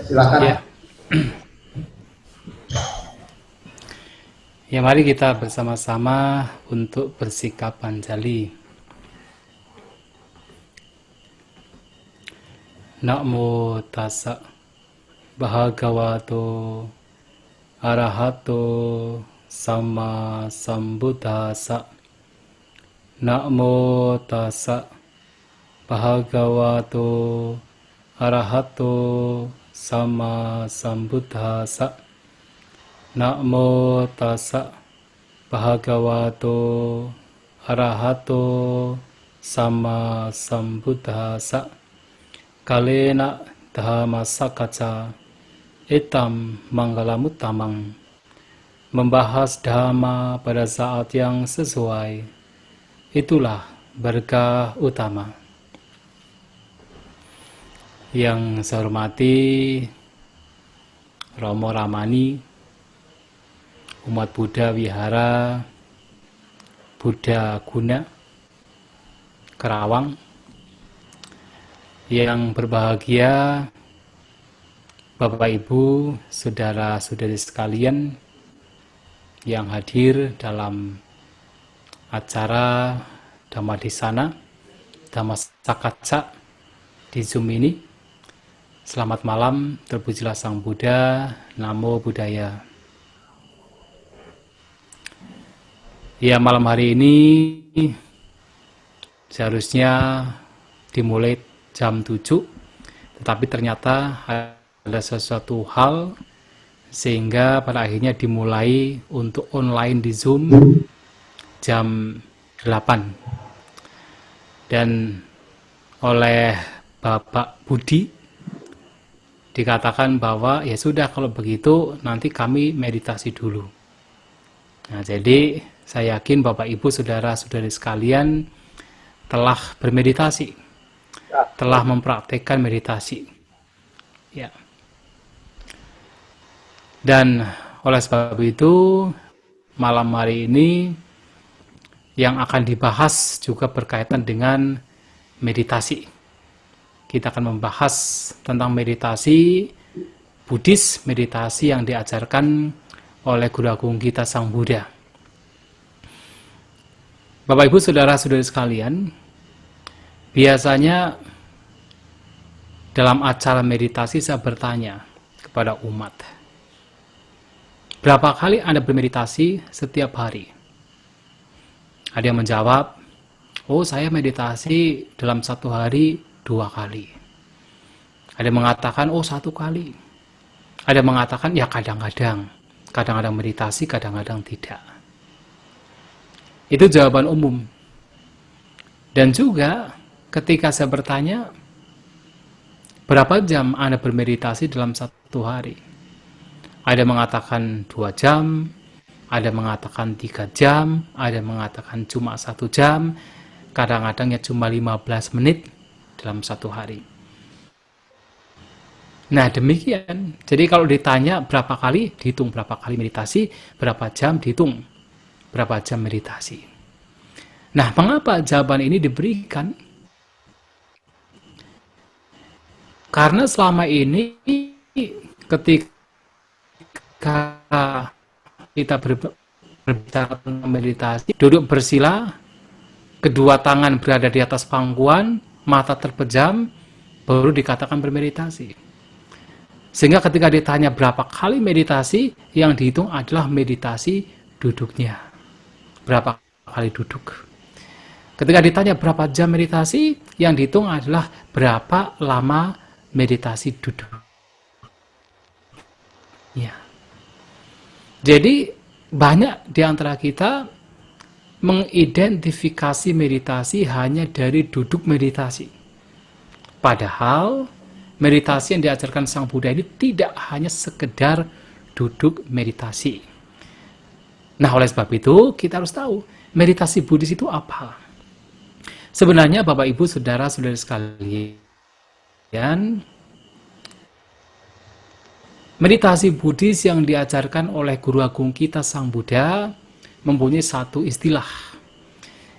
Silakan. Ya, ya mari kita bersama-sama untuk bersikap Panjali. Namo tassa bhagavato arahato sama sambuddhassa. Namo tassa bhagavato arahato sama sambuddhassa. Namo tassa bhagavato arahato sama sambuddhassa. Kalena dhammasakacca etam manggalamuttamang. Membahas dhamma pada saat yang sesuai, itulah berkah utama. Yang saya hormati Romo Ramani, umat Buddha Wihara Buddha Guna Kerawang, yang berbahagia Bapak Ibu, saudara-saudari sekalian yang hadir dalam acara Dhammadesana Dhammasakacca di Zoom ini. Selamat malam, terpujilah Sang Buddha, Namo Buddhaya. Ya, malam hari ini seharusnya dimulai jam 7, tetapi ternyata ada sesuatu hal sehingga pada akhirnya dimulai untuk online di Zoom jam 8. Dan oleh Bapak Budi dikatakan bahwa ya sudah, kalau begitu nanti kami meditasi dulu. Nah, jadi saya yakin Bapak Ibu saudara-saudari sekalian telah bermeditasi, telah mempraktekkan meditasi. Ya. Dan oleh sebab itu, malam hari ini yang akan dibahas juga berkaitan dengan meditasi. Kita akan membahas tentang meditasi Buddhis, meditasi yang diajarkan oleh Guru Agung kita Sang Buddha. Bapak Ibu saudara-saudari sekalian, biasanya dalam acara meditasi saya bertanya kepada umat, berapa kali Anda bermeditasi setiap hari? Ada yang menjawab, oh saya meditasi dalam satu hari 2 kali. Ada yang mengatakan, oh 1 kali. Ada yang mengatakan, ya kadang-kadang. Kadang-kadang meditasi, kadang-kadang tidak. Itu jawaban umum. Dan juga ketika saya bertanya, berapa jam Anda bermeditasi dalam satu hari? Ada yang mengatakan 2 jam, ada yang mengatakan 3 jam, ada yang mengatakan cuma 1 jam, kadang-kadang ya cuma 15 menit dalam satu hari. Nah, demikian. Jadi kalau ditanya berapa kali, dihitung berapa kali meditasi, berapa jam, dihitung berapa jam meditasi. Nah, mengapa jawaban ini diberikan? Karena selama ini ketika kita berbicara tentang meditasi, duduk bersila, kedua tangan berada di atas pangkuan, mata terpejam, baru dikatakan bermeditasi. Sehingga ketika ditanya berapa kali meditasi, yang dihitung adalah meditasi duduknya. Berapa kali duduk. Ketika ditanya berapa jam meditasi, yang dihitung adalah berapa lama meditasi duduk. Ya. Jadi banyak di antara kita mengidentifikasi meditasi hanya dari duduk meditasi. Padahal meditasi yang diajarkan Sang Buddha ini tidak hanya sekedar duduk meditasi. Nah, oleh sebab itu kita harus tahu meditasi Buddhis itu apa. Sebenarnya Bapak Ibu saudara-saudari sekalian, meditasi Buddhis yang diajarkan oleh Guru Agung kita Sang Buddha mempunyai satu istilah.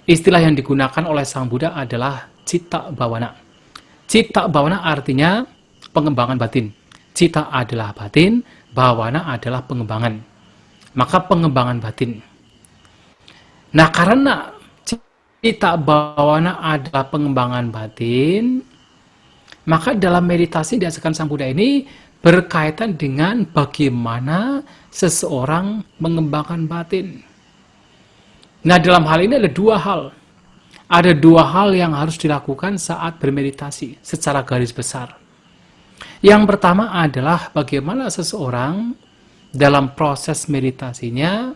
Istilah yang digunakan oleh Sang Buddha adalah Citta Bhavana. Citta Bhavana artinya pengembangan batin. cita adalah batin, bawana adalah pengembangan. Maka pengembangan batin. Nah, karena cita bawana adalah pengembangan batin, maka dalam meditasi diajarkan Sang Buddha ini berkaitan dengan bagaimana seseorang mengembangkan batin. Nah, dalam hal ini ada dua hal. Ada dua hal yang harus dilakukan saat bermeditasi secara garis besar. Yang pertama adalah bagaimana seseorang dalam proses meditasinya,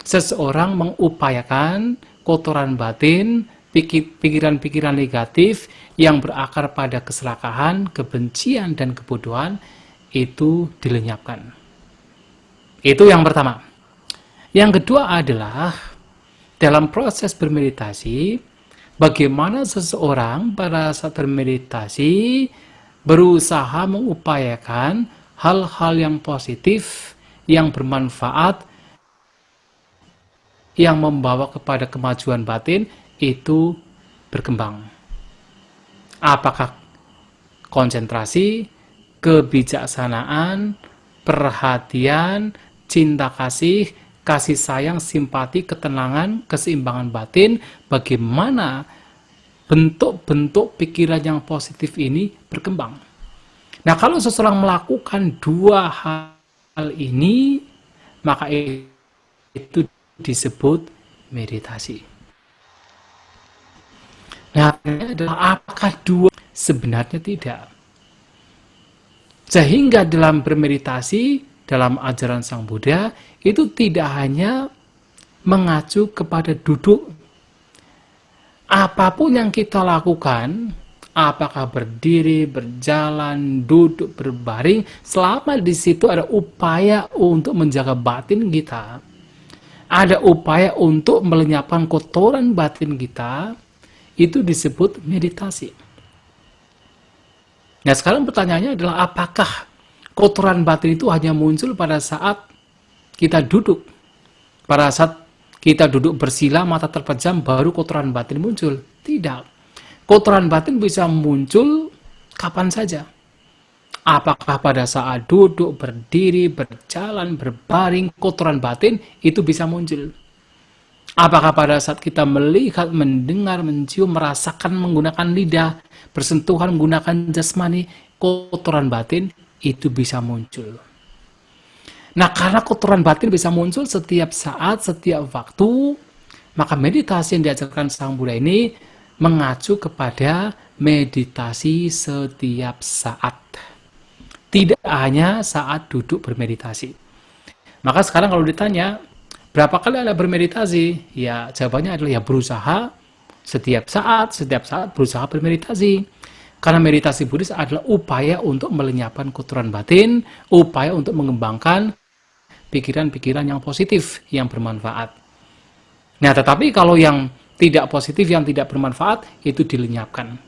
seseorang mengupayakan kotoran batin, pikiran-pikiran negatif yang berakar pada keserakahan, kebencian, dan kebodohan itu dilenyapkan. Itu yang pertama. Yang kedua adalah dalam proses bermeditasi, bagaimana seseorang pada saat bermeditasi berusaha mengupayakan hal-hal yang positif, yang bermanfaat, yang membawa kepada kemajuan batin itu berkembang. Apakah konsentrasi, kebijaksanaan, perhatian, cinta kasih, kasih sayang, simpati, ketenangan, keseimbangan batin, bagaimana bentuk-bentuk pikiran yang positif ini berkembang. Nah, kalau seseorang melakukan dua hal ini, maka itu disebut meditasi. Nah, adalah apakah dua? Sebenarnya tidak. Sehingga dalam bermeditasi, dalam ajaran Sang Buddha, itu tidak hanya mengacu kepada duduk. Apapun yang kita lakukan, apakah berdiri, berjalan, duduk, berbaring, selama di situ ada upaya untuk menjaga batin kita, ada upaya untuk melenyapkan kotoran batin kita, itu disebut meditasi. Nah, sekarang pertanyaannya adalah apakah kotoran batin itu hanya muncul pada saat kita duduk? Pada saat kita duduk bersila, mata terpejam, baru kotoran batin muncul? Tidak. Kotoran batin bisa muncul kapan saja. Apakah pada saat duduk, berdiri, berjalan, berbaring, kotoran batin itu bisa muncul? Apakah pada saat kita melihat, mendengar, mencium, merasakan menggunakan lidah, bersentuhan menggunakan jasmani, kotoran batin itu bisa muncul? Nah, karena kotoran batin bisa muncul setiap saat, setiap waktu, maka meditasi yang diajarkan Sang Buddha ini mengacu kepada meditasi setiap saat. Tidak hanya saat duduk bermeditasi. Maka sekarang kalau ditanya, berapa kali Anda bermeditasi? Ya, jawabannya adalah ya berusaha setiap saat berusaha bermeditasi. Karena meditasi Buddhis adalah upaya untuk melenyapkan kotoran batin, upaya untuk mengembangkan pikiran-pikiran yang positif, yang bermanfaat. Nah, tetapi kalau yang tidak positif, yang tidak bermanfaat, itu dilenyapkan.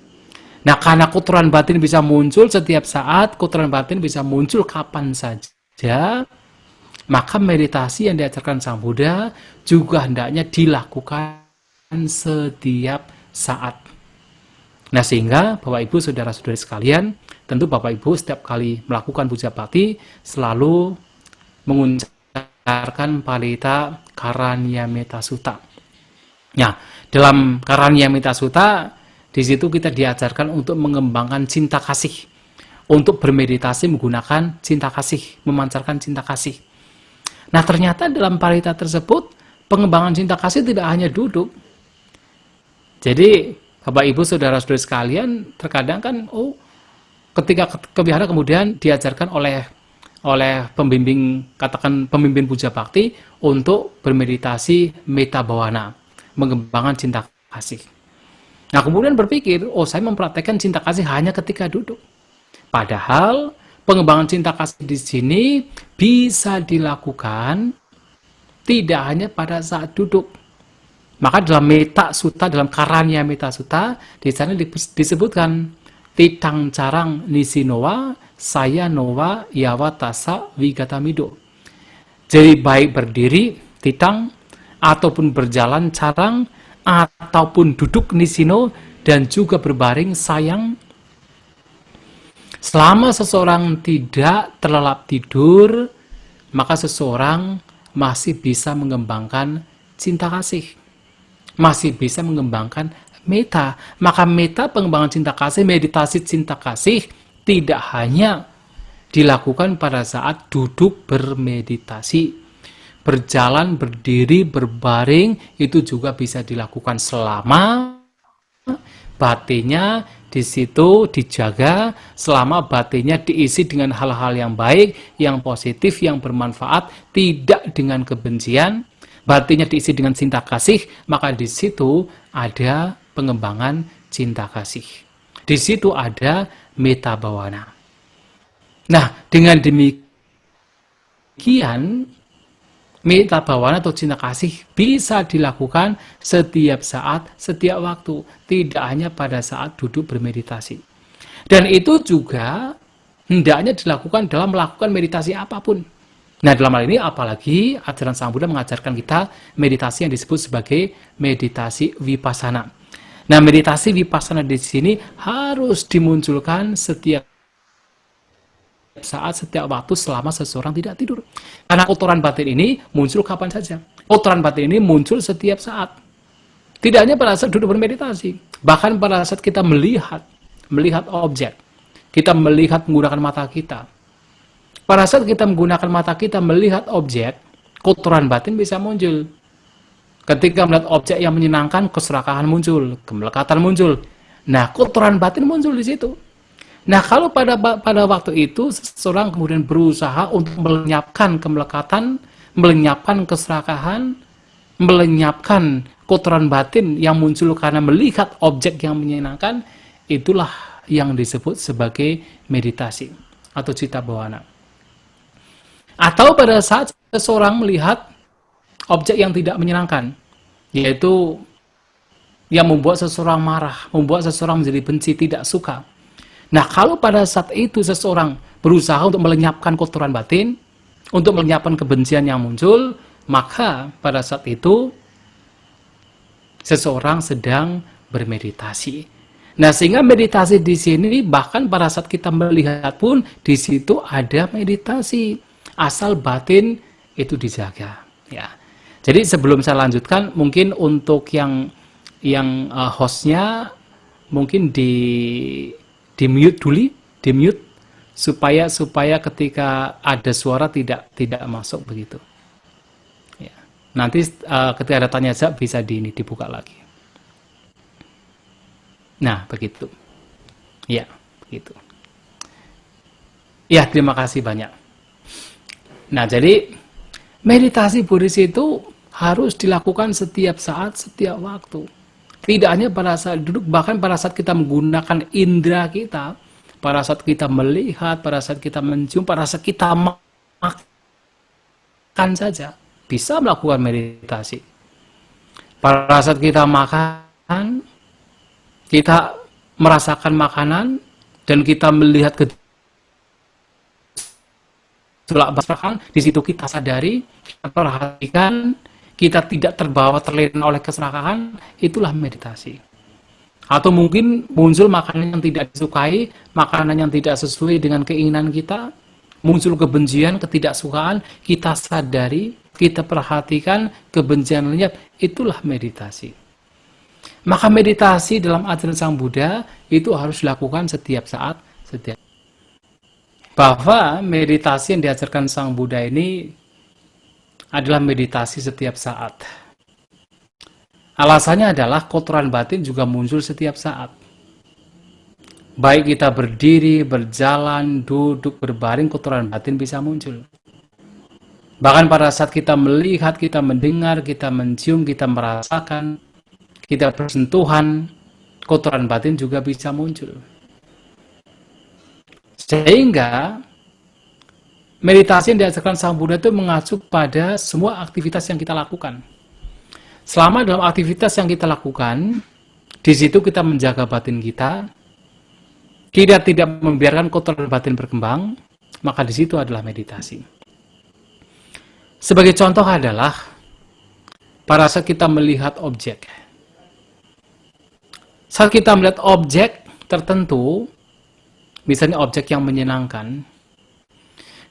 Nah, karena kotoran batin bisa muncul setiap saat, kotoran batin bisa muncul kapan saja, maka meditasi yang diajarkan Sang Buddha juga hendaknya dilakukan setiap saat. Nah, sehingga Bapak Ibu, saudara-saudari sekalian, tentu Bapak Ibu setiap kali melakukan puja bakti selalu mengucapkan Palita Karanyameta Sutta. Nah, dalam Karanyameta Sutta, di situ kita diajarkan untuk mengembangkan cinta kasih, untuk bermeditasi menggunakan cinta kasih, memancarkan cinta kasih. Nah, ternyata dalam Palita tersebut, pengembangan cinta kasih tidak hanya duduk. Jadi, Bapak Ibu saudara-saudari sekalian, terkadang kan, ketika ke wihara kemudian diajarkan oleh pembimbing, katakan pemimpin puja bakti, untuk bermeditasi metta bhavana, mengembangkan cinta kasih. Nah, kemudian berpikir, saya mempraktekkan cinta kasih hanya ketika duduk. Padahal pengembangan cinta kasih di sini bisa dilakukan tidak hanya pada saat duduk. Maka dalam Metta Sutta, dalam Karanyameta Sutta, di sana disebutkan titang carang nisinowa saya nowa yawatasa wigatamido. Jadi baik berdiri titang, ataupun berjalan carang, ataupun duduk nisino, dan juga berbaring sayang, Selama seseorang tidak terlelap tidur, maka seseorang masih bisa mengembangkan cinta kasih, masih bisa mengembangkan meta. Maka meta, pengembangan cinta kasih, meditasi cinta kasih tidak hanya dilakukan pada saat duduk bermeditasi. Berjalan, berdiri, berbaring, itu juga bisa dilakukan selama batinnya di situ dijaga, selama batinnya diisi dengan hal-hal yang baik, yang positif, yang bermanfaat, tidak dengan kebencian, batinnya diisi dengan cinta kasih, maka di situ ada pengembangan cinta kasih. Di situ ada meta bawana. Nah, dengan demikian, meta bawana atau cinta kasih bisa dilakukan setiap saat, setiap waktu. Tidak hanya pada saat duduk bermeditasi. Dan itu juga hendaknya dilakukan dalam melakukan meditasi apapun. Nah, dalam hal ini apalagi ajaran Sang Buddha mengajarkan kita meditasi yang disebut sebagai meditasi vipassana. Nah, meditasi vipassana di sini harus dimunculkan setiap saat, setiap waktu selama seseorang tidak tidur. Karena kotoran batin ini muncul kapan saja. Kotoran batin ini muncul setiap saat. Tidak hanya pada saat duduk bermeditasi, bahkan pada saat kita melihat objek, kita melihat menggunakan mata kita. Pada saat kita menggunakan mata kita melihat objek, kotoran batin bisa muncul. Ketika melihat objek yang menyenangkan, keserakahan muncul, kemelekatan muncul. Nah, kotoran batin muncul di situ. Nah, kalau pada waktu itu seseorang kemudian berusaha untuk melenyapkan kemelekatan, melenyapkan keserakahan, melenyapkan kotoran batin yang muncul karena melihat objek yang menyenangkan, itulah yang disebut sebagai meditasi atau citta bawana. Atau pada saat seseorang melihat objek yang tidak menyenangkan, yaitu yang membuat seseorang marah, membuat seseorang menjadi benci, tidak suka. Nah, kalau pada saat itu seseorang berusaha untuk melenyapkan kotoran batin, untuk melenyapkan kebencian yang muncul, maka pada saat itu seseorang sedang bermeditasi. Nah, sehingga meditasi di sini bahkan pada saat kita melihat pun di situ ada meditasi, asal batin itu dijaga. Ya. Jadi sebelum saya lanjutkan, mungkin untuk yang hostnya mungkin di mute dulu, di mute supaya ketika ada suara tidak masuk begitu. Ya. Nanti ketika ada tanya jawab bisa dibuka lagi. Nah, begitu. Ya, begitu. Ya, terima kasih banyak. Nah, jadi meditasi Buddhis itu harus dilakukan setiap saat, setiap waktu. Tidak hanya pada saat duduk, bahkan pada saat kita menggunakan indera kita, pada saat kita melihat, pada saat kita mencium, pada saat kita makan saja, bisa melakukan meditasi. Pada saat kita makan, kita merasakan makanan, dan kita melihat gejolak basrahan, di situ kita sadari, kita perhatikan, kita tidak terlena oleh keserakahan, itulah meditasi. Atau mungkin muncul makanan yang tidak disukai, makanan yang tidak sesuai dengan keinginan kita, muncul kebencian, ketidaksukaan, kita sadari, kita perhatikan kebencian lenyap, itulah meditasi. Maka meditasi dalam ajaran Sang Buddha itu harus dilakukan setiap saat, bahwa meditasi yang diajarkan Sang Buddha ini adalah meditasi setiap saat. Alasannya adalah kotoran batin juga muncul setiap saat. Baik kita berdiri, berjalan, duduk, berbaring, kotoran batin bisa muncul. Bahkan pada saat kita melihat, kita mendengar, kita mencium, kita merasakan, kita bersentuhan, kotoran batin juga bisa muncul. Sehingga meditasi yang diajarkan Sang Buddha itu mengacu pada semua aktivitas yang kita lakukan. Selama dalam aktivitas yang kita lakukan, di situ kita menjaga batin kita tidak membiarkan kotoran batin berkembang, maka di situ adalah meditasi. Sebagai contoh adalah pada saat kita melihat objek. Saat kita melihat objek tertentu, misalnya objek yang menyenangkan,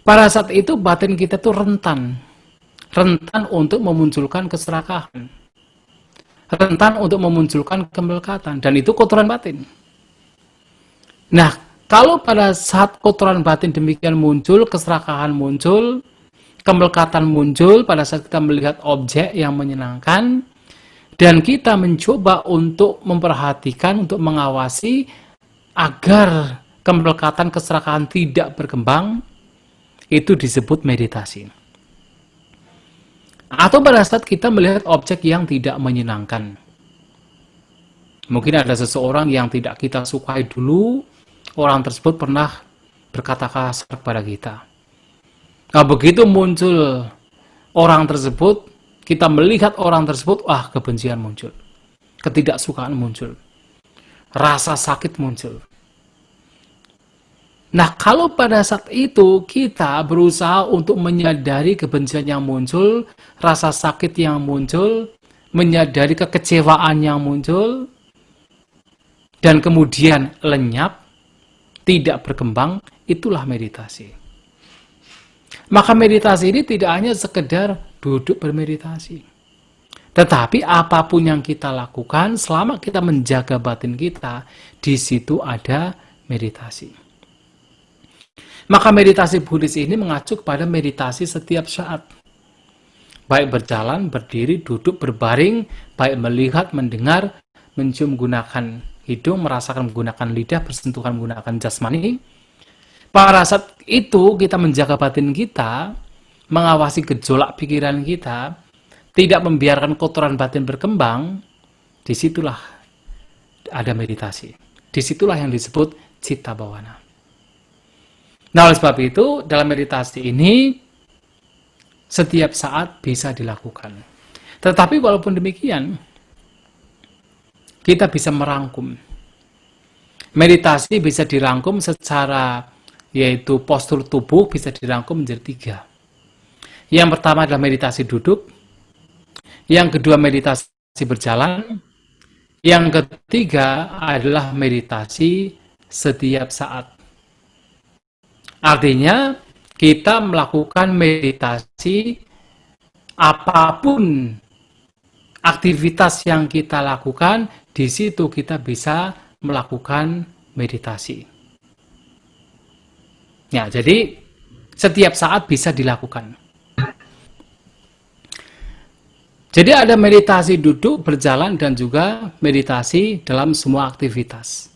pada saat itu batin kita tuh rentan untuk memunculkan keserakahan, rentan untuk memunculkan kemelekatan, dan itu kotoran batin. Nah, kalau pada saat kotoran batin demikian muncul, keserakahan muncul, kemelekatan muncul pada saat kita melihat objek yang menyenangkan, dan kita mencoba untuk memperhatikan, untuk mengawasi agar kemelekatan, keserakahan tidak berkembang, itu disebut meditasi. Atau pada saat kita melihat objek yang tidak menyenangkan. Mungkin ada seseorang yang tidak kita sukai dulu, orang tersebut pernah berkata kasar kepada kita. Nah, begitu muncul orang tersebut, kita melihat orang tersebut, kebencian muncul, ketidaksukaan muncul, rasa sakit muncul. Nah, kalau pada saat itu kita berusaha untuk menyadari kebencian yang muncul, rasa sakit yang muncul, menyadari kekecewaan yang muncul, dan kemudian lenyap, tidak berkembang, itulah meditasi. Maka meditasi ini tidak hanya sekedar duduk bermeditasi, tetapi apapun yang kita lakukan selama kita menjaga batin kita, di situ ada meditasi. Maka meditasi Buddhis ini mengacu kepada meditasi setiap saat. Baik berjalan, berdiri, duduk, berbaring, baik melihat, mendengar, mencium menggunakan hidung, merasakan menggunakan lidah, bersentuhan menggunakan jasmani. Pada saat itu kita menjaga batin kita, mengawasi gejolak pikiran kita, tidak membiarkan kotoran batin berkembang, disitulah ada meditasi. Disitulah yang disebut citta bawana. Nah, oleh sebab itu, dalam meditasi ini, setiap saat bisa dilakukan. Tetapi walaupun demikian, kita bisa merangkum. Meditasi bisa dirangkum secara, yaitu postur tubuh bisa dirangkum menjadi 3. Yang pertama adalah meditasi duduk, yang kedua meditasi berjalan, yang ketiga adalah meditasi setiap saat. Artinya, kita melakukan meditasi apapun aktivitas yang kita lakukan, di situ kita bisa melakukan meditasi. Ya, jadi setiap saat bisa dilakukan. Jadi ada meditasi duduk, berjalan, dan juga meditasi dalam semua aktivitas.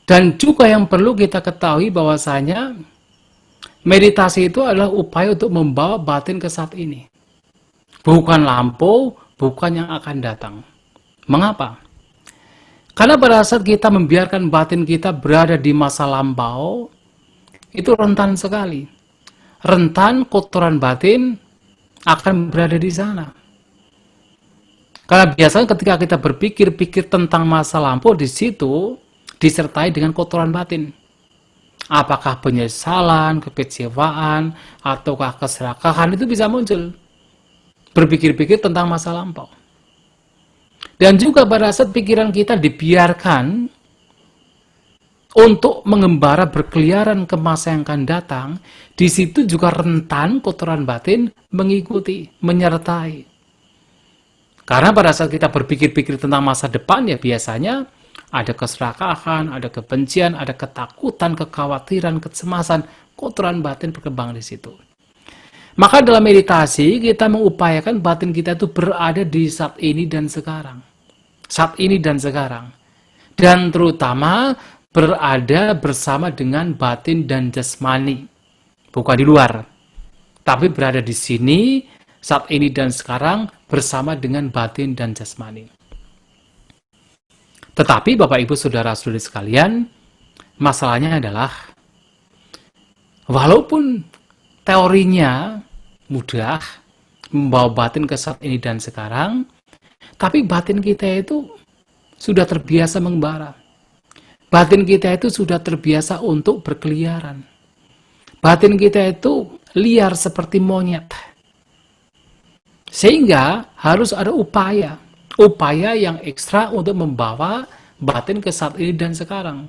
Dan juga yang perlu kita ketahui bahwasanya meditasi itu adalah upaya untuk membawa batin ke saat ini. Bukan lampau, bukan yang akan datang. Mengapa? Karena pada saat kita membiarkan batin kita berada di masa lampau, itu rentan sekali. Rentan kotoran batin akan berada di sana. Karena biasanya ketika kita berpikir tentang masa lampau, di situ disertai dengan kotoran batin. Apakah penyesalan, kekecewaan, ataukah keserakahan, itu bisa muncul. Berpikir-pikir tentang masa lampau. Dan juga pada saat pikiran kita dibiarkan untuk mengembara berkeliaran ke masa yang akan datang, di situ juga rentan kotoran batin mengikuti, menyertai. Karena pada saat kita berpikir-pikir tentang masa depan, ya biasanya ada keserakahan, ada kebencian, ada ketakutan, kekhawatiran, kecemasan, kotoran batin berkembang di situ. Maka dalam meditasi, kita mengupayakan batin kita itu berada di saat ini dan sekarang. Saat ini dan sekarang. Dan terutama berada bersama dengan batin dan jasmani. Bukan di luar. Tapi berada di sini, saat ini dan sekarang, bersama dengan batin dan jasmani. Tetapi Bapak Ibu Saudara-saudari sekalian, masalahnya adalah walaupun teorinya mudah membawa batin ke saat ini dan sekarang, tapi batin kita itu sudah terbiasa mengembara. Batin kita itu sudah terbiasa untuk berkeliaran. Batin kita itu liar seperti monyet. Sehingga harus ada upaya yang ekstra untuk membawa batin ke saat ini dan sekarang.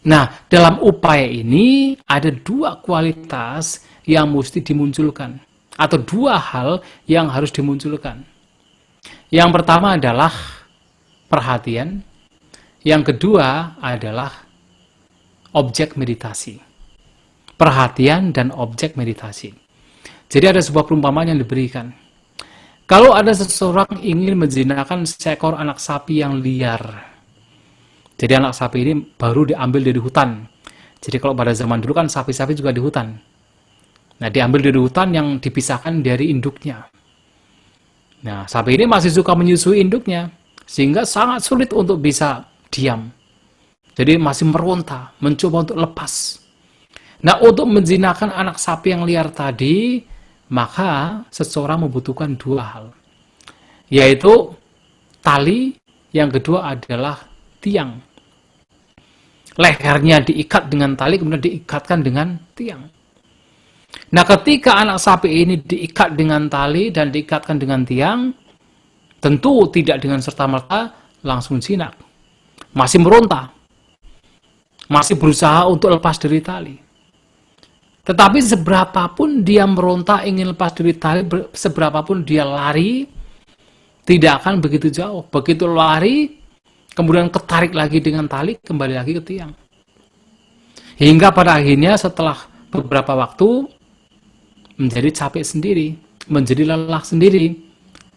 Nah, dalam upaya ini ada dua kualitas yang mesti dimunculkan, atau dua hal yang harus dimunculkan. Yang pertama adalah perhatian, yang kedua adalah objek meditasi. Perhatian dan objek meditasi. Jadi ada sebuah perumpamaan yang diberikan. Kalau ada seseorang ingin menjinakkan seekor anak sapi yang liar, jadi anak sapi ini baru diambil dari hutan. Jadi kalau pada zaman dulu kan sapi-sapi juga di hutan. Nah, diambil dari hutan yang dipisahkan dari induknya. Nah, sapi ini masih suka menyusui induknya, sehingga sangat sulit untuk bisa diam. Jadi masih meronta, mencoba untuk lepas. Nah, untuk menjinakkan anak sapi yang liar tadi, maka seseorang membutuhkan dua hal. Yaitu tali, yang kedua adalah tiang. Lehernya diikat dengan tali, kemudian diikatkan dengan tiang. Nah, ketika anak sapi ini diikat dengan tali dan diikatkan dengan tiang, tentu tidak dengan serta-merta langsung jinak. Masih meronta. Masih berusaha untuk lepas dari tali. Tetapi seberapapun dia meronta ingin lepas dari tali, seberapapun dia lari, tidak akan begitu jauh. Begitu lari, kemudian ketarik lagi dengan tali, kembali lagi ke tiang. Hingga pada akhirnya setelah beberapa waktu, menjadi capek sendiri, menjadi lelah sendiri,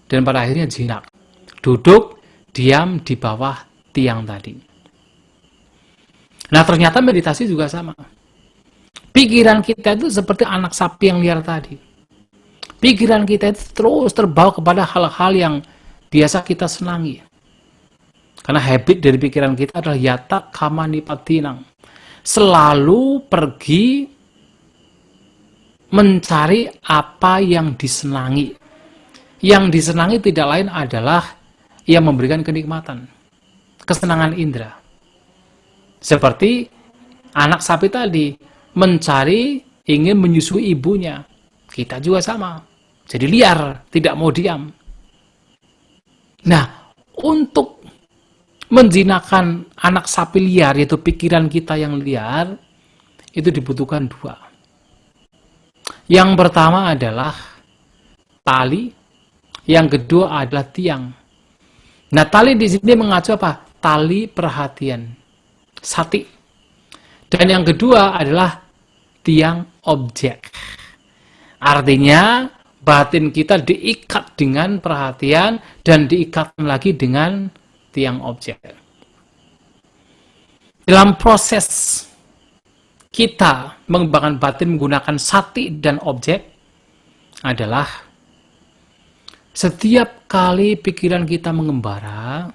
dan pada akhirnya jinak. Duduk, diam di bawah tiang tadi. Nah, ternyata meditasi juga sama. Pikiran kita itu seperti anak sapi yang liar tadi. Pikiran kita itu terus terbawa kepada hal-hal yang biasa kita senangi. Karena habit dari pikiran kita adalah yata kama nipatinang. Selalu pergi mencari apa yang disenangi. Yang disenangi tidak lain adalah yang memberikan kenikmatan. Kesenangan indera. Seperti anak sapi tadi. Mencari, ingin menyusui ibunya. Kita juga sama. Jadi liar, tidak mau diam. Nah, untuk menjinakkan anak sapi liar, yaitu pikiran kita yang liar, itu dibutuhkan dua. Yang pertama adalah tali, yang kedua adalah tiang. Nah, tali di sini mengacu apa? Tali perhatian, sati. Dan yang kedua adalah tiang objek. Artinya batin kita diikat dengan perhatian dan diikat lagi dengan tiang objek. Dalam proses kita mengembangkan batin menggunakan sati dan objek adalah setiap kali pikiran kita mengembara,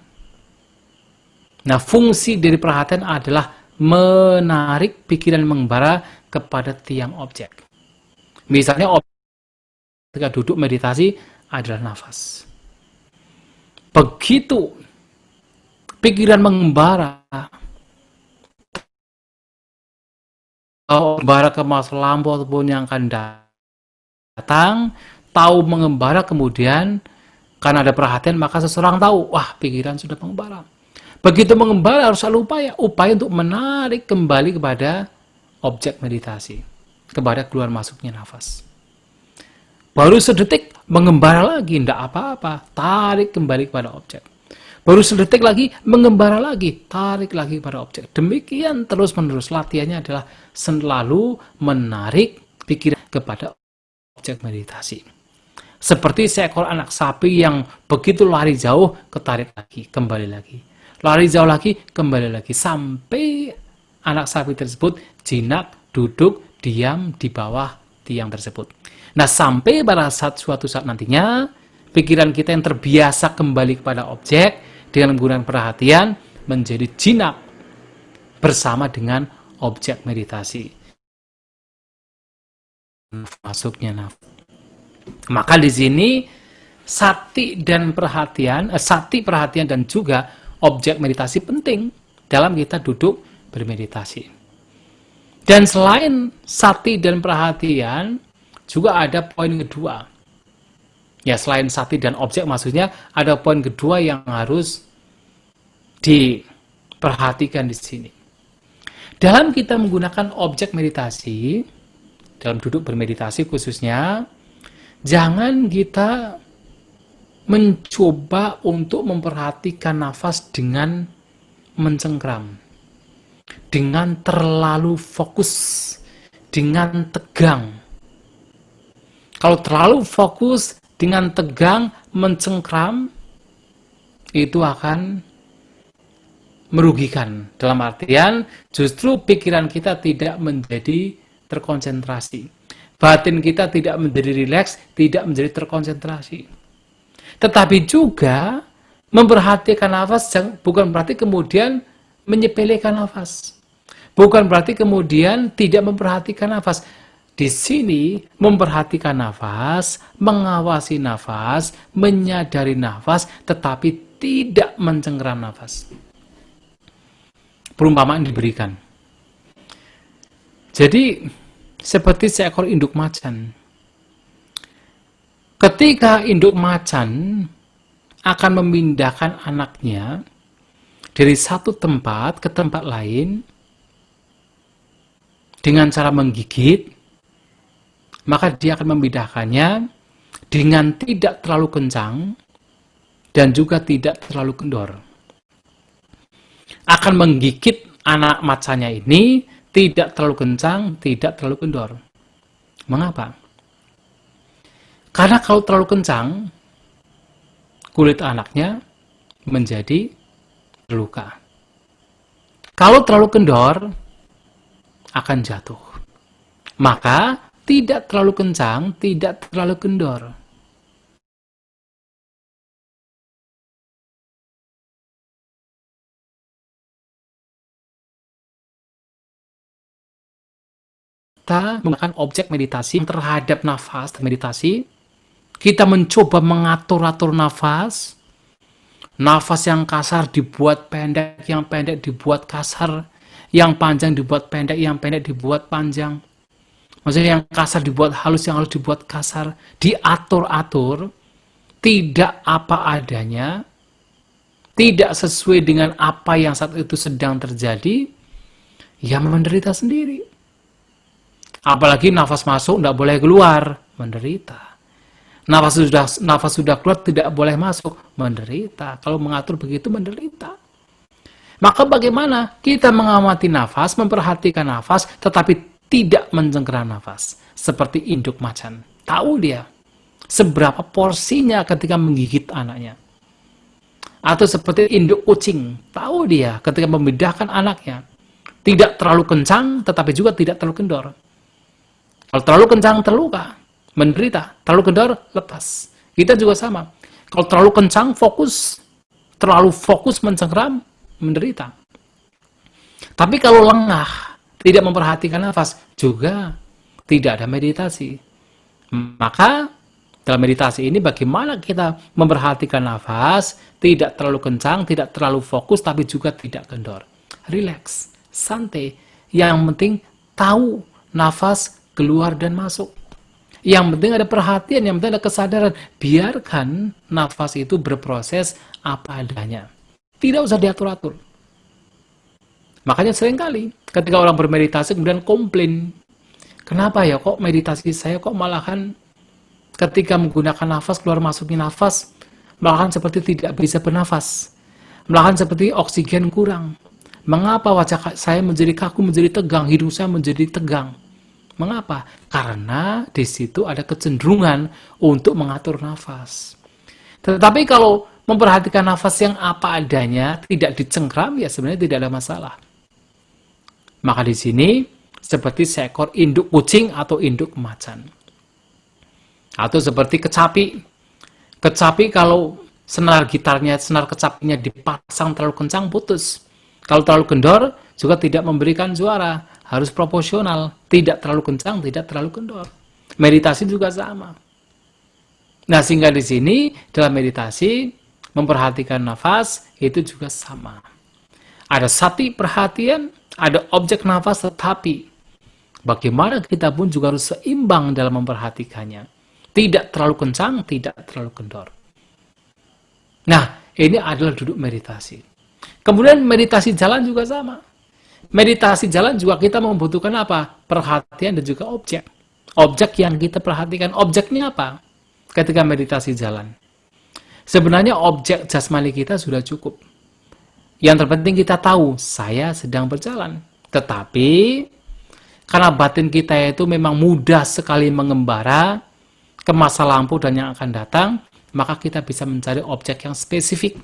nah fungsi dari perhatian adalah menarik pikiran mengembara kepada tiang objek. Misalnya objek ketika duduk meditasi adalah nafas. Begitu pikiran mengembara ke masa lampau ataupun yang akan datang, tahu mengembara, kemudian karena ada perhatian maka seseorang tahu, wah pikiran sudah mengembara. Begitu mengembara harus selalu upaya untuk menarik kembali kepada objek meditasi, kepada keluar masuknya nafas. Baru sedetik mengembara lagi, tidak apa-apa, tarik kembali kepada objek. Baru sedetik lagi mengembara lagi, tarik lagi kepada objek. Demikian terus-menerus. Latihannya adalah selalu menarik pikiran kepada objek meditasi. Seperti seekor anak sapi yang begitu lari jauh, ketarik lagi, kembali lagi. Lari jauh lagi, kembali lagi. Sampai anak sapi tersebut jinak, duduk, diam di bawah tiang tersebut. Nah, sampai pada suatu saat nantinya, pikiran kita yang terbiasa kembali kepada objek, dengan menggunakan perhatian, menjadi jinak bersama dengan objek meditasi. Masuknya nafas. Maka di sini, sati perhatian dan juga objek meditasi penting dalam kita duduk bermeditasi. Dan selain sati dan perhatian, juga ada poin kedua. Ya, selain sati dan objek maksudnya, ada poin kedua yang harus diperhatikan di sini. Dalam kita menggunakan objek meditasi, dalam duduk bermeditasi khususnya, jangan kita mencoba untuk memperhatikan nafas dengan mencengkram, dengan terlalu fokus, dengan tegang. Kalau terlalu fokus, dengan tegang, mencengkram, itu akan merugikan. Dalam artian, justru pikiran kita tidak menjadi terkonsentrasi. Batin kita tidak menjadi rileks, tidak menjadi terkonsentrasi. Tetapi juga, memperhatikan nafas bukan berarti kemudian menyepelekan nafas. Bukan berarti kemudian tidak memperhatikan nafas. Di sini, memperhatikan nafas, mengawasi nafas, menyadari nafas, tetapi tidak mencengkeram nafas. Perumpamaan diberikan. Jadi, seperti seekor induk macan. Ketika induk macan akan memindahkan anaknya dari satu tempat ke tempat lain dengan cara menggigit, maka dia akan memindahkannya dengan tidak terlalu kencang dan juga tidak terlalu kendor. Akan menggigit anak macannya ini tidak terlalu kencang, tidak terlalu kendor. Mengapa? Karena kalau terlalu kencang, kulit anaknya menjadi terluka. Kalau terlalu kendor, akan jatuh. Maka, tidak terlalu kencang, tidak terlalu kendor. Kita menggunakan objek meditasi terhadap nafas, meditasi, kita mencoba mengatur-atur nafas, nafas yang kasar dibuat pendek, yang pendek dibuat kasar, yang panjang dibuat pendek, yang pendek dibuat panjang. Maksudnya yang kasar dibuat halus, yang halus dibuat kasar, diatur-atur, tidak apa adanya, tidak sesuai dengan apa yang saat itu sedang terjadi, ya menderita sendiri. Apalagi nafas masuk tidak boleh keluar, menderita. Nafas sudah keluar tidak boleh masuk, menderita. Kalau mengatur begitu menderita. Maka bagaimana kita mengamati nafas, memperhatikan nafas, tetapi tidak mencengkeram nafas. Seperti induk macan. Tahu dia seberapa porsinya ketika menggigit anaknya. Atau seperti induk kucing. Tahu dia ketika memindahkan anaknya. Tidak terlalu kencang, tetapi juga tidak terlalu kendor. Kalau terlalu kencang, terluka, menderita. Terlalu kendor, lepas. Kita juga sama. Kalau terlalu kencang, terlalu fokus mencengkeram, menderita. Tapi kalau lengah, tidak memperhatikan nafas, juga tidak ada meditasi. Maka, dalam meditasi ini bagaimana kita memperhatikan nafas, tidak terlalu kencang, tidak terlalu fokus, tapi juga tidak kendor. Relax, santai. Yang penting tahu nafas keluar dan masuk. Yang penting ada perhatian, yang penting ada kesadaran. Biarkan nafas itu berproses apa adanya. Tidak usah diatur-atur. Makanya seringkali ketika orang bermeditasi kemudian komplain. Kenapa ya kok meditasi saya kok malahan ketika menggunakan nafas, keluar masuknya nafas, malahan seperti tidak bisa bernafas. Malahan seperti oksigen kurang. Mengapa wajah saya menjadi kaku, menjadi tegang, hidung saya menjadi tegang? Mengapa? Karena di situ ada kecenderungan untuk mengatur nafas. Tetapi kalau memperhatikan nafas yang apa adanya, tidak dicengkram, ya sebenarnya tidak ada masalah. Maka di sini seperti seekor induk kucing atau induk macan. Atau seperti kecapi. Kecapi kalau senar gitarnya, senar kecapinya dipasang terlalu kencang, putus. Kalau terlalu kendor, juga tidak memberikan suara. Harus proporsional. Tidak terlalu kencang, tidak terlalu kendor. Meditasi juga sama. Nah, sehingga di sini, dalam meditasi, memperhatikan nafas, itu juga sama. Ada sati perhatian, ada objek nafas, tetapi bagaimana kita pun juga harus seimbang dalam memperhatikannya. Tidak terlalu kencang, tidak terlalu kendor. Nah, ini adalah duduk meditasi. Kemudian meditasi jalan juga sama. Meditasi jalan juga kita membutuhkan apa? Perhatian dan juga objek. Objek yang kita perhatikan, objeknya apa? Ketika meditasi jalan. Sebenarnya objek jasmani kita sudah cukup. Yang terpenting kita tahu, saya sedang berjalan. Tetapi, karena batin kita itu memang mudah sekali mengembara ke masa lampau dan yang akan datang, maka kita bisa mencari objek yang spesifik.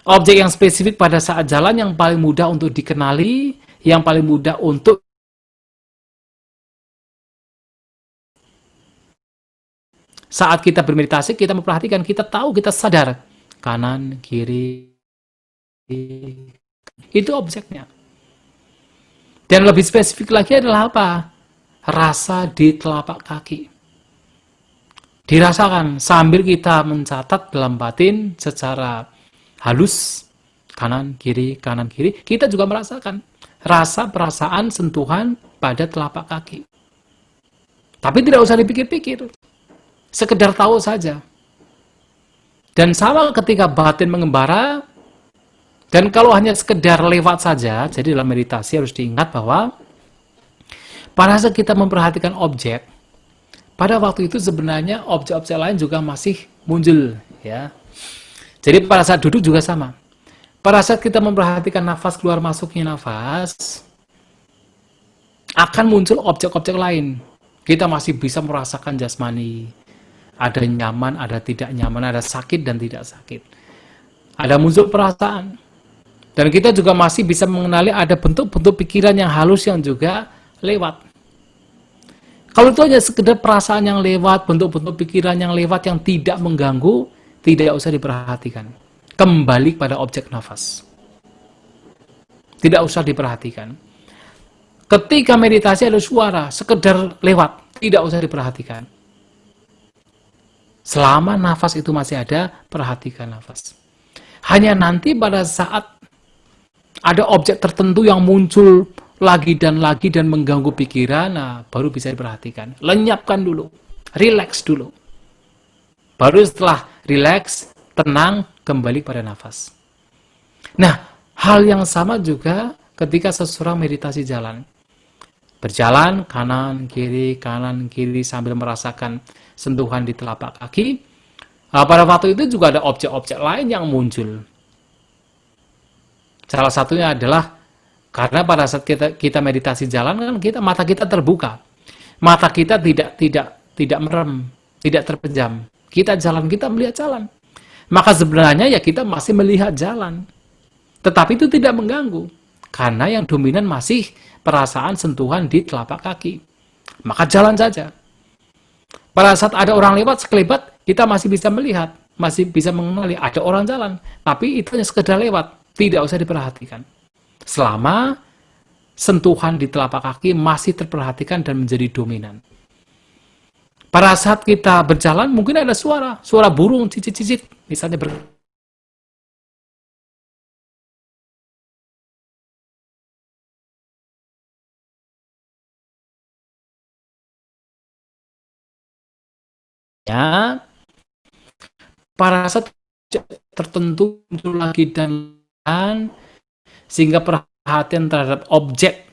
Objek yang spesifik pada saat jalan yang paling mudah untuk dikenali, yang paling mudah untuk saat kita bermeditasi, kita memperhatikan, kita tahu, kita sadar. Kanan, kiri, itu objeknya. Dan lebih spesifik lagi adalah apa? Rasa di telapak kaki. Dirasakan sambil kita mencatat dalam batin secara halus, kanan, kiri, kita juga merasakan rasa perasaan sentuhan pada telapak kaki. Tapi tidak usah dipikir-pikir, sekedar tahu saja. Dan sama ketika batin mengembara, dan kalau hanya sekedar lewat saja, jadi dalam meditasi harus diingat bahwa pada saat kita memperhatikan objek, pada waktu itu sebenarnya objek-objek lain juga masih muncul, ya. Jadi pada saat duduk juga sama. Pada saat kita memperhatikan nafas keluar masuknya nafas, akan muncul objek-objek lain. Kita masih bisa merasakan jasmani. Ada nyaman, ada tidak nyaman, ada sakit dan tidak sakit. Ada muncul perasaan. Dan kita juga masih bisa mengenali ada bentuk-bentuk pikiran yang halus yang juga lewat. Kalau itu hanya sekedar perasaan yang lewat, bentuk-bentuk pikiran yang lewat yang tidak mengganggu, tidak usah diperhatikan. Kembali pada objek nafas. Tidak usah diperhatikan. Ketika meditasi ada suara, sekedar lewat, tidak usah diperhatikan. Selama nafas itu masih ada, perhatikan nafas. Hanya nanti pada saat ada objek tertentu yang muncul lagi dan mengganggu pikiran, nah baru bisa diperhatikan. Lenyapkan dulu, relax dulu. Baru setelah relax, tenang, kembali pada nafas. Nah, hal yang sama juga ketika seseorang meditasi jalan. Berjalan kanan, kiri, sambil merasakan sentuhan di telapak kaki. Nah, pada waktu itu juga ada objek-objek lain yang muncul. Salah satunya adalah karena pada saat kita meditasi jalan kan mata kita terbuka. Mata kita tidak merem, tidak terpejam. Kita jalan, kita melihat jalan. Maka sebenarnya ya kita masih melihat jalan. Tetapi itu tidak mengganggu. Karena yang dominan masih perasaan sentuhan di telapak kaki. Maka jalan saja. Pada saat ada orang lewat sekelebat, kita masih bisa melihat, masih bisa mengenali ada orang jalan. Tapi itu hanya sekedar lewat. Tidak usah diperhatikan. Selama sentuhan di telapak kaki masih terperhatikan dan menjadi dominan. Pada saat kita berjalan, mungkin ada suara burung, cicit-cicit, misalnya pada saat tertentu muncul lagi dan sehingga perhatian terhadap objek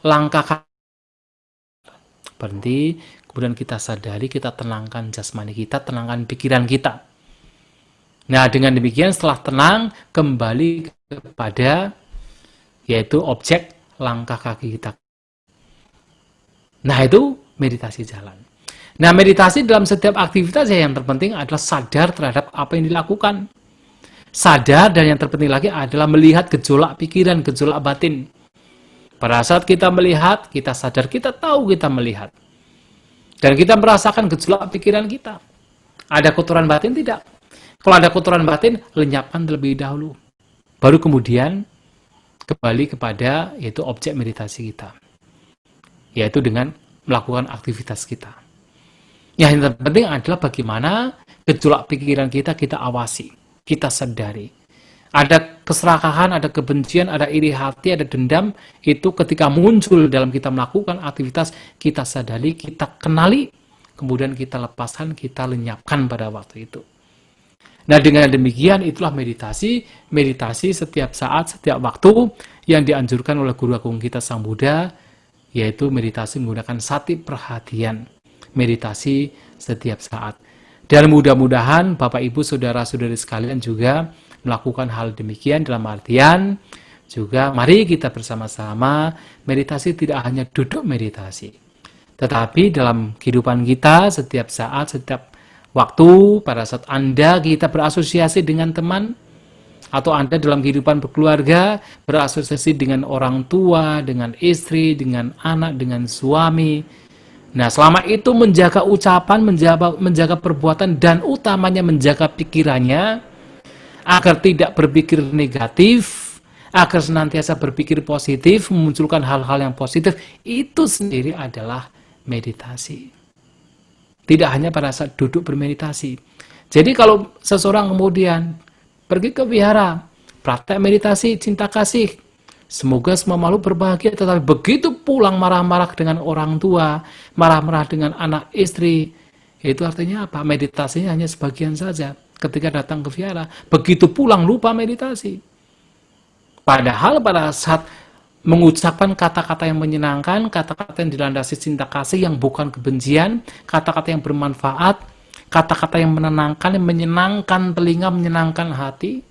langkah berhenti, kemudian kita sadari, kita tenangkan jasmani kita, tenangkan pikiran kita. Nah, dengan demikian setelah tenang, kembali kepada yaitu objek langkah kaki kita. Nah, itu meditasi jalan. Nah, meditasi dalam setiap aktivitas yang terpenting adalah sadar terhadap apa yang dilakukan. Sadar, dan yang terpenting lagi adalah melihat gejolak pikiran, gejolak batin. Pada saat kita melihat, kita sadar, kita tahu kita melihat. Dan kita merasakan gejolak pikiran kita. Ada kotoran batin? Tidak. Kalau ada kotoran batin, lenyapkan terlebih dahulu. Baru kemudian kembali kepada yaitu objek meditasi kita. Yaitu dengan melakukan aktivitas kita. Yang terpenting adalah bagaimana gejolak pikiran kita awasi. Kita sadari. Ada keserakahan, ada kebencian, ada iri hati, ada dendam. Itu ketika muncul dalam kita melakukan aktivitas, kita sadari, kita kenali, kemudian kita lepaskan, kita lenyapkan pada waktu itu. Nah, dengan demikian itulah meditasi, meditasi setiap saat, setiap waktu yang dianjurkan oleh Guru Agung kita Sang Buddha, yaitu meditasi menggunakan sati perhatian, meditasi setiap saat. Dan mudah-mudahan Bapak Ibu Saudara-saudari sekalian juga melakukan hal demikian, dalam artian juga mari kita bersama-sama meditasi, tidak hanya duduk meditasi, tetapi dalam kehidupan kita setiap saat, setiap waktu, pada saat Anda kita berasosiasi dengan teman, atau Anda dalam kehidupan berkeluarga berasosiasi dengan orang tua, dengan istri, dengan anak, dengan suami. Nah, selama itu menjaga ucapan, menjaga perbuatan, dan utamanya menjaga pikirannya agar tidak berpikir negatif, agar senantiasa berpikir positif, memunculkan hal-hal yang positif, itu sendiri adalah meditasi. Tidak hanya pada saat duduk bermeditasi. Jadi kalau seseorang kemudian pergi ke wihara, praktek meditasi, cinta kasih, semoga semua makhluk berbahagia, tetapi begitu pulang marah-marah dengan orang tua, marah-marah dengan anak istri, itu artinya apa? Meditasinya hanya sebagian saja ketika datang ke wihara. Begitu pulang lupa meditasi. Padahal pada saat mengucapkan kata-kata yang menyenangkan, kata-kata yang dilandasi cinta kasih yang bukan kebencian, kata-kata yang bermanfaat, kata-kata yang menenangkan, yang menyenangkan telinga, menyenangkan hati,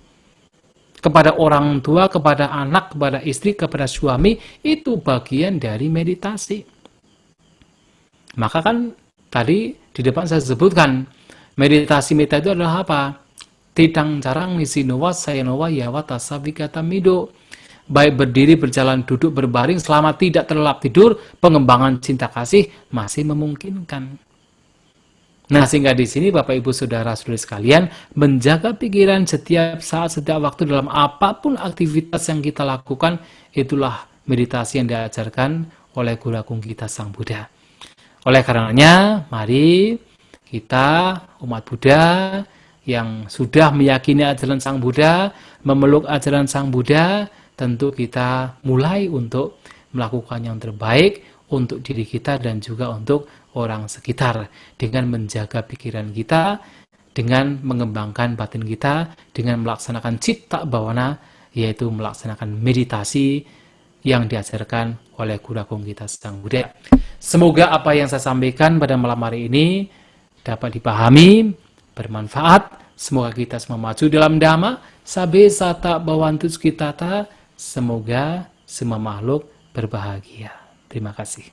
kepada orang tua, kepada anak, kepada istri, kepada suami, itu bagian dari meditasi. Maka kan tadi di depan saya sebutkan, meditasi meta itu adalah apa? Tidang jarang nisinowa sayanowa yawa tasavika tamido. Baik berdiri, berjalan, duduk, berbaring, selama tidak terlelap tidur, pengembangan cinta kasih masih memungkinkan. Nah, sehingga di sini Bapak Ibu Saudara-saudari sekalian, menjaga pikiran setiap saat, setiap waktu dalam apapun aktivitas yang kita lakukan, itulah meditasi yang diajarkan oleh Guru Agung kita Sang Buddha. Oleh karenanya, mari kita umat Buddha yang sudah meyakini ajaran Sang Buddha, memeluk ajaran Sang Buddha, tentu kita mulai untuk melakukan yang terbaik untuk diri kita dan juga untuk orang sekitar, dengan menjaga pikiran kita, dengan mengembangkan batin kita, dengan melaksanakan citta bawana, yaitu melaksanakan meditasi yang diajarkan oleh Guru Agung kita Sang Buddha. Semoga apa yang saya sampaikan pada malam hari ini dapat dipahami, bermanfaat. Semoga kita semua maju dalam Dhamma, sabe sata bawantus kitata. Semoga semua makhluk berbahagia. Terima kasih.